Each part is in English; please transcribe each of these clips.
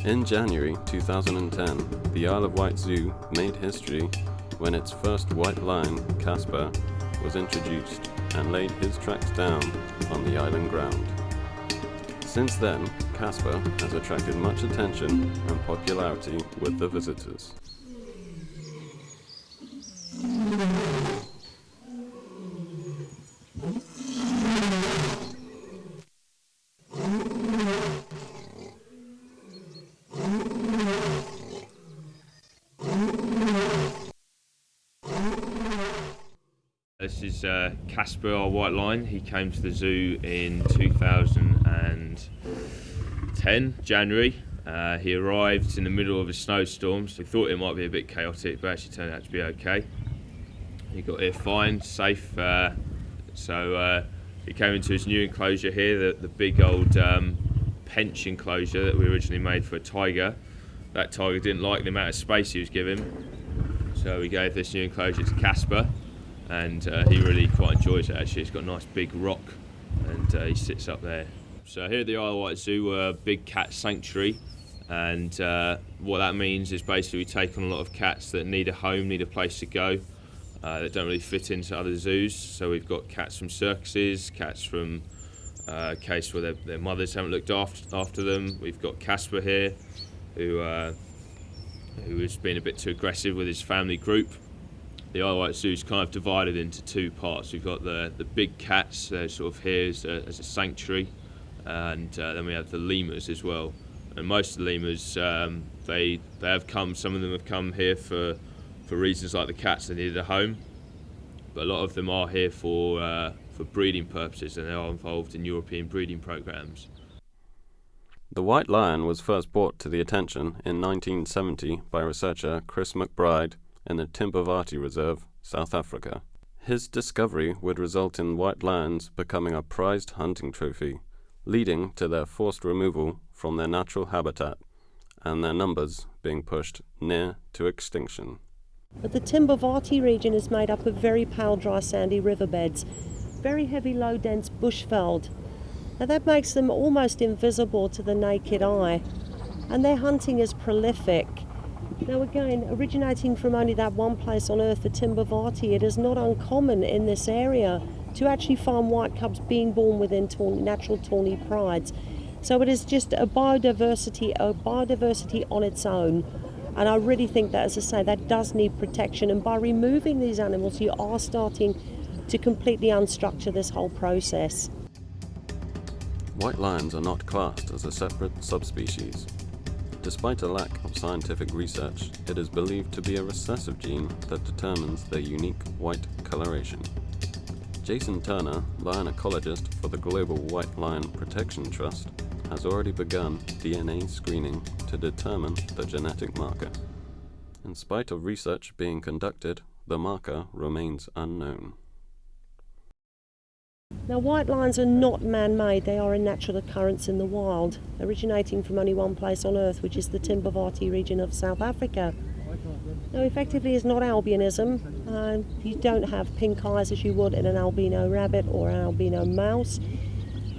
In January 2010, the Isle of Wight Zoo made history when its first white lion, Casper, was introduced and laid his tracks down on the island ground. Since then, Casper has attracted much attention and popularity with the visitors. This is Casper, our white lion. He came to the zoo in 2010, January. He arrived in the middle of a snowstorm, so we thought it might be a bit chaotic, but actually turned out to be okay. He got here fine, safe, so he came into his new enclosure here, the big old pench enclosure that we originally made for a tiger. That tiger didn't like the amount of space he was given, so we gave this new enclosure to Casper. And he really quite enjoys it actually. It's got a nice big rock and he sits up there. So here at the Isle of Wight Zoo, we're a big cat sanctuary, and what that means is basically we take on a lot of cats that need a home, need a place to go, that don't really fit into other zoos. So we've got cats from circuses, cats from a case where their mothers haven't looked after them. We've got Casper here, who has been a bit too aggressive with his family group. The Isle of Wight Zoo is kind of divided into two parts. We've got the big cats, they're sort of here as a sanctuary, and then we have the lemurs as well. And most of the lemurs, they have come. Some of them have come here for reasons like the cats. They needed a home, but a lot of them are here for breeding purposes, and they are involved in European breeding programs. The white lion was first brought to the attention in 1970 by researcher Chris McBride in the Timbavati Reserve, South Africa. His discovery would result in white lions becoming a prized hunting trophy, leading to their forced removal from their natural habitat and their numbers being pushed near to extinction. But the Timbavati region is made up of very pale, dry, sandy riverbeds, very heavy, low, dense bushveld. Now that makes them almost invisible to the naked eye, and their hunting is prolific. Now again, originating from only that one place on earth, the Timbavati, it is not uncommon in this area to actually find white cubs being born within natural tawny prides. So it is just a biodiversity on its own. And I really think that, as I say, that does need protection. And by removing these animals, you are starting to completely unstructure this whole process. White lions are not classed as a separate subspecies. Despite a lack of scientific research, it is believed to be a recessive gene that determines their unique white coloration. Jason Turner, lion ecologist for the Global White Lion Protection Trust, has already begun DNA screening to determine the genetic marker. In spite of research being conducted, the marker remains unknown. Now, white lions are not man-made, they are a natural occurrence in the wild, originating from only one place on earth, which is the Timbavati region of South Africa. Now, effectively, it's not albinism. You don't have pink eyes as you would in an albino rabbit or an albino mouse,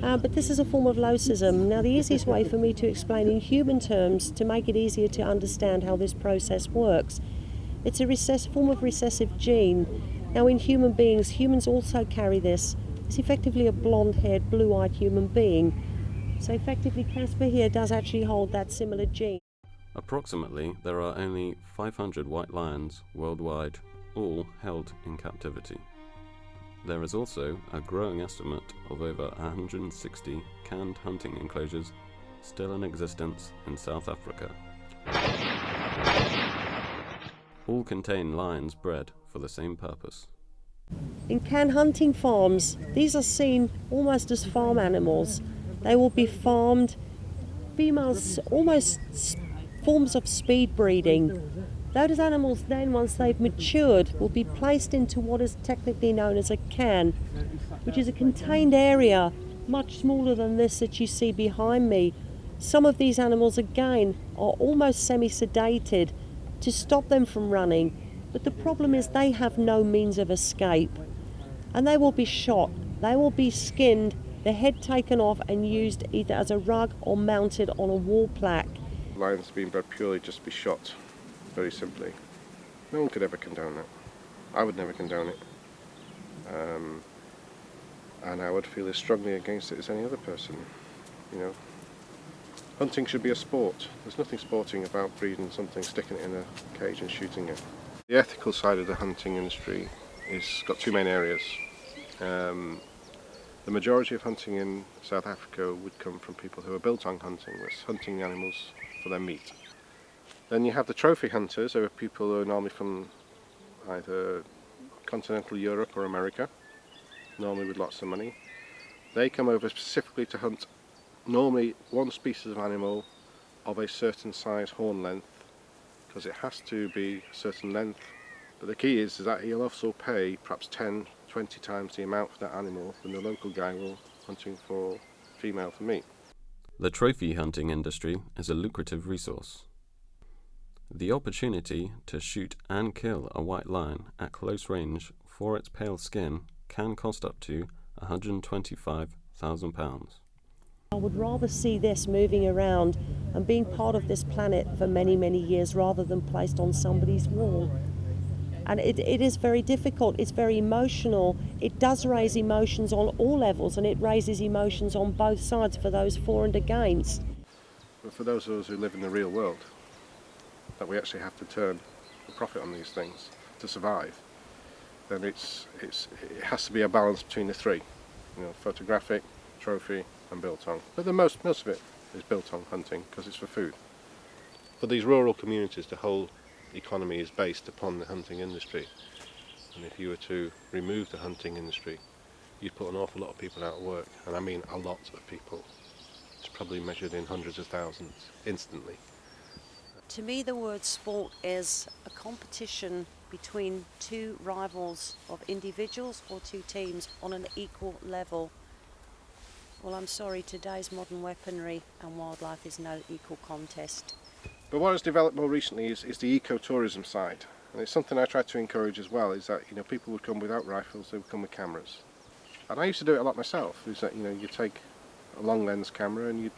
but this is a form of leucism. Now, the easiest way for me to explain in human terms, to make it easier to understand how this process works, it's a form of recessive gene. Now, in human beings, humans also carry this. It's effectively a blonde-haired, blue-eyed human being. So effectively, Casper here does actually hold that similar gene. Approximately, there are only 500 white lions worldwide, all held in captivity. There is also a growing estimate of over 160 canned hunting enclosures still in existence in South Africa. All contain lions bred for the same purpose. In canned hunting farms, these are seen almost as farm animals. They will be farmed, females, almost forms of speed breeding. Those animals then, once they've matured, will be placed into what is technically known as a can, which is a contained area much smaller than this that you see behind me. Some of these animals, again, are almost semi-sedated to stop them from running. But the problem is they have no means of escape, and they will be shot, they will be skinned, their head taken off and used either as a rug or mounted on a wall plaque. lions being bred purely just to be shot, very simply. No one could ever condone that. I would never condone it. And I would feel as strongly against it as any other person. You know, hunting should be a sport. There's nothing sporting about breeding something, sticking it in a cage and shooting it. The ethical side of the hunting industry is got two main areas. The majority of hunting in South Africa would come from people who are biltong hunting, that's hunting the animals for their meat. Then you have the trophy hunters, who are people who are normally from either continental Europe or America, normally with lots of money. They come over specifically to hunt normally one species of animal of a certain size horn length, because it has to be a certain length. But the key is that he'll also pay perhaps 10, 20 times the amount for that animal than the local guy will hunting for female for meat. The trophy hunting industry is a lucrative resource. The opportunity to shoot and kill a white lion at close range for its pale skin can cost up to £125,000. I would rather see this moving around and being part of this planet for many, many years rather than placed on somebody's wall. And it is very difficult, it's very emotional. It does raise emotions on all levels, and it raises emotions on both sides for those for and against. But for those of us who live in the real world, that we actually have to turn a profit on these things to survive, then it has to be a balance between the three. You know, photographic, trophy and biltong. But most of it is biltong hunting because it's for food. For these rural communities, the whole economy is based upon the hunting industry. And if you were to remove the hunting industry, you'd put an awful lot of people out of work. And I mean a lot of people. It's probably measured in hundreds of thousands instantly. To me, the word sport is a competition between two rivals of individuals or two teams on an equal level. Well, I'm sorry, today's modern weaponry and wildlife is no equal contest. But what has developed more recently is the ecotourism side. And it's something I try to encourage as well, is that, you know, people would come without rifles, they would come with cameras. And I used to do it a lot myself, is that, you know, you take a long lens camera and you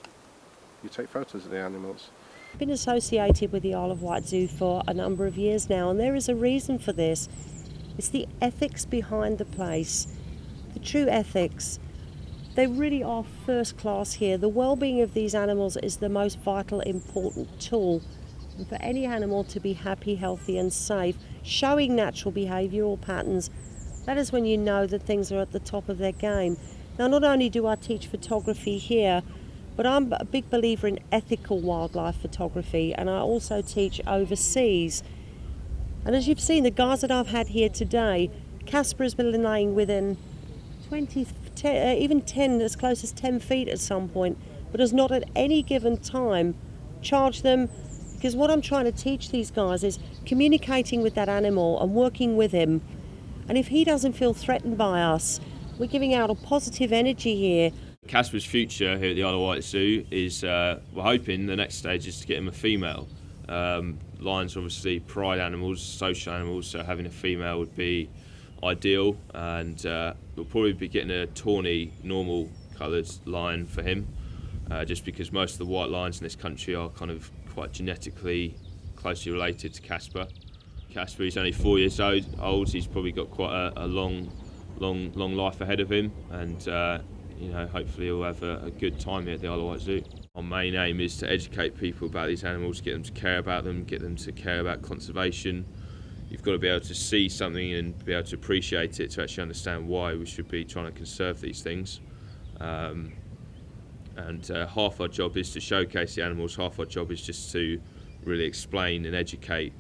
take photos of the animals. I've been associated with the Isle of Wight Zoo for a number of years now, and there is a reason for this. It's the ethics behind the place, the true ethics. They really are first class here. The well-being of these animals is the most vital, important tool. And for any animal to be happy, healthy and safe, showing natural behavioural patterns, that is when you know that things are at the top of their game. Now, not only do I teach photography here, but I'm a big believer in ethical wildlife photography, and I also teach overseas. And as you've seen, the guys that I've had here today, Casper has been laying within 10, as close as 10 feet at some point, but has not at any given time charged them, because what I'm trying to teach these guys is communicating with that animal and working with him. And if he doesn't feel threatened by us, we're giving out a positive energy here. Casper's future here at the Isle of Wight Zoo is, we're hoping the next stage is to get him a female. Lions are obviously pride animals, social animals, so having a female would be ideal, and we'll probably be getting a tawny, normal coloured lion for him, just because most of the white lions in this country are kind of quite genetically closely related to Casper. Casper is only 4 years old, he's probably got quite a long life ahead of him, and you know, hopefully he'll have a good time here at the Isle of Wight Zoo. Our main aim is to educate people about these animals, get them to care about them, get them to care about conservation. You've got to be able to see something and be able to appreciate it to actually understand why we should be trying to conserve these things. Half our job is to showcase the animals, half our job is just to really explain and educate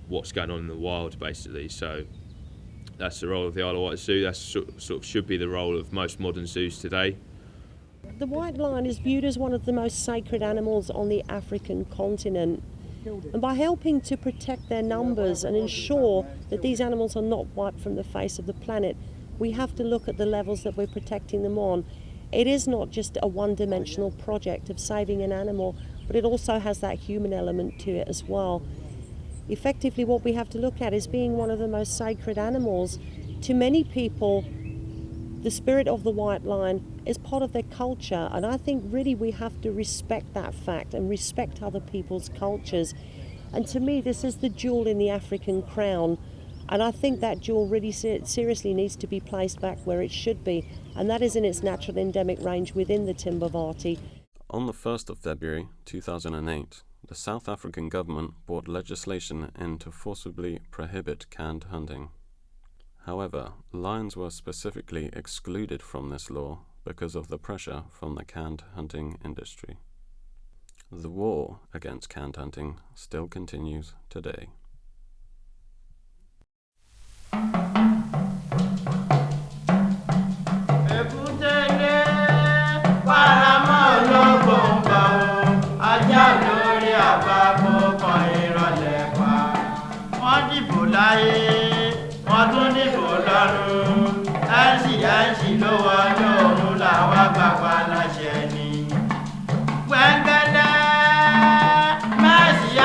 what's going on in the wild, basically. So that's the role of the Isle of Wight Zoo. That sort of should be the role of most modern zoos today. The white lion is viewed as one of the most sacred animals on the African continent. And by helping to protect their numbers and ensure that these animals are not wiped from the face of the planet, we have to look at the levels that we're protecting them on. It is not just a one-dimensional project of saving an animal, but it also has that human element to it as well. Effectively, what we have to look at is being one of the most sacred animals. To many people, the spirit of the white lion is part of their culture, and I think really we have to respect that fact and respect other people's cultures. And to me, this is the jewel in the African crown, and I think that jewel really seriously needs to be placed back where it should be, and that is in its natural endemic range within the Timbavati. On the 1st of February 2008, the South African government brought legislation in to forcibly prohibit canned hunting. However, lions were specifically excluded from this law because of the pressure from the canned hunting industry. The war against canned hunting still continues today.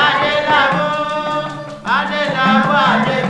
Adelabu, Adelabu,